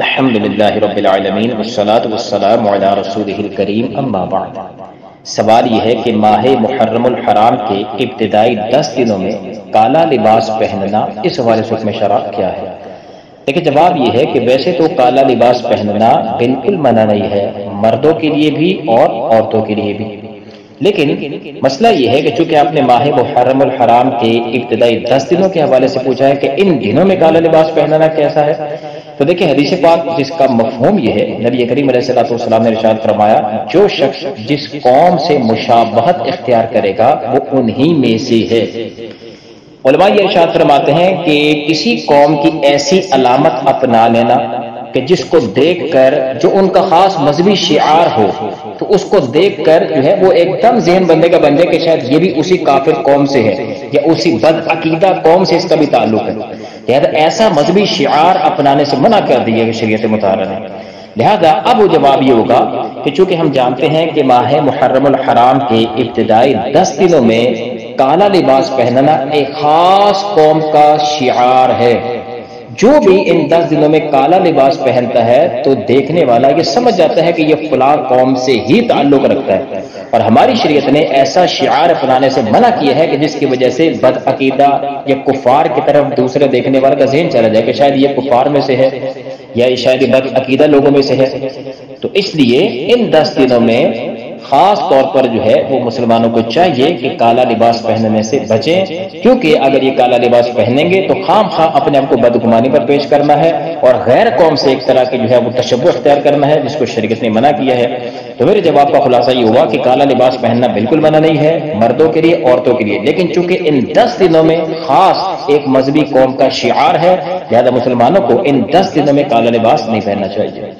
الحمدللہ رب العالمین والصلاة والسلام علی رسولہ الکریم اما بعد۔ سوال یہ ہے کہ ماہ محرم الحرام کے ابتدائی 10 دنوں میں کالا لباس پہننا اس حوالے سے حکم شرع کیا ہے؟ لیکن جواب یہ ہے کہ ویسے تو کالا لباس پہننا بالکل منع نہیں ہے، مردوں کے لیے بھی اور عورتوں کے لیے بھی، لیکن مسئلہ یہ ہے کہ چونکہ آپ نے ماہ محرم الحرام کے ابتدائی 10 دنوں کے حوالے سے پوچھا ہے کہ ان دنوں میں کالا لباس پہننا کیسا ہے، تو دیکھیں حدیث پاک جس کا مفہوم یہ ہے، نبی کریم علیہ الصلوۃ والسلام نے ارشاد فرمایا جو شخص جس قوم سے مشابہت اختیار کرے گا وہ انہی میں سے ہے۔ علماء یہ ارشاد فرماتے ہیں کہ کسی قوم کی ایسی علامت اپنا لینا کہ جس کو دیکھ کر جو ان کا خاص مذہبی شعار ہو تو اس کو دیکھ کر جو ہے وہ ایک دم ذہن بندے کا بن جائے کہ شاید یہ بھی اسی کافر قوم سے ہے یا اسی بد عقیدہ قوم سے اس کا بھی تعلق ہے، لہذا ایسا مذہبی شعار اپنانے سے منع کر دیا کہ شریعت مطہرہ نے۔ لہذا اب وہ جواب یہ ہوگا کہ چونکہ ہم جانتے ہیں کہ ماہ محرم الحرام کے ابتدائی 10 دنوں میں کالا لباس پہننا ایک خاص قوم کا شعار ہے، جو بھی ان 10 دنوں میں کالا لباس پہنتا ہے تو دیکھنے والا یہ سمجھ جاتا ہے کہ یہ فلاں قوم سے ہی تعلق رکھتا ہے، اور ہماری شریعت نے ایسا شعار اپنانے سے منع کیا ہے کہ جس کی وجہ سے بد عقیدہ یا کفار کی طرف دوسرے دیکھنے والے کا ذہن چلا جائے کہ شاید یہ کفار میں سے ہے یا شاید بد عقیدہ لوگوں میں سے ہے۔ تو اس لیے ان 10 دنوں میں خاص طور پر جو ہے وہ مسلمانوں کو چاہیے کہ کالا لباس پہننے سے بچیں، کیونکہ اگر یہ کالا لباس پہنیں گے تو خام خواہ اپنے آپ کو بدگمانی پر پیش کرنا ہے اور غیر قوم سے ایک طرح کی جو ہے وہ تشبہ اختیار کرنا ہے جس کو شریعت نے منع کیا ہے۔ تو میرے جواب کا خلاصہ یہ ہوا کہ کالا لباس پہننا بالکل منع نہیں ہے مردوں کے لیے عورتوں کے لیے، لیکن چونکہ ان 10 دنوں میں خاص ایک مذہبی قوم کا شعار ہے لہذا مسلمانوں کو ان 10 دنوں میں کالا لباس نہیں پہننا چاہیے۔